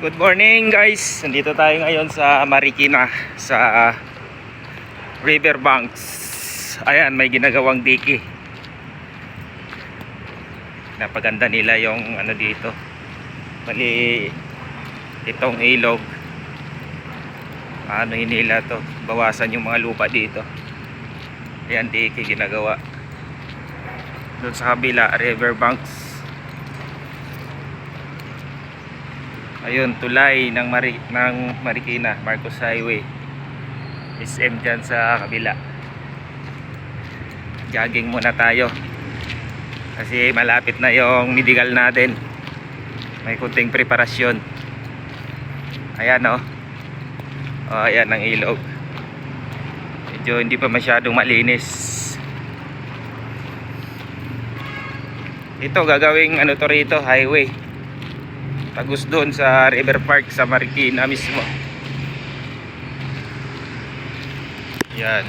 Good morning guys, nandito tayo ngayon sa Marikina sa Riverbanks. Ayan, may ginagawang diki. Napaganda nila yung ano dito. Bali itong ilog. Ano nila to, bawasan yung mga lupa dito. Ayan, diki ginagawa. Doon sa kabila, Riverbanks. Ayun, tulay ng Marikina, Marcos Highway. SM dyan sa kabila. Jogging muna tayo kasi malapit na yung medical natin. May kunting preparasyon. Ayan o. Oh, ayan ang ilog. Medyo hindi pa masyadong malinis. Ito gagawing ano to rito, highway. Tagus doon sa River Park sa Marikina mismo. Yan.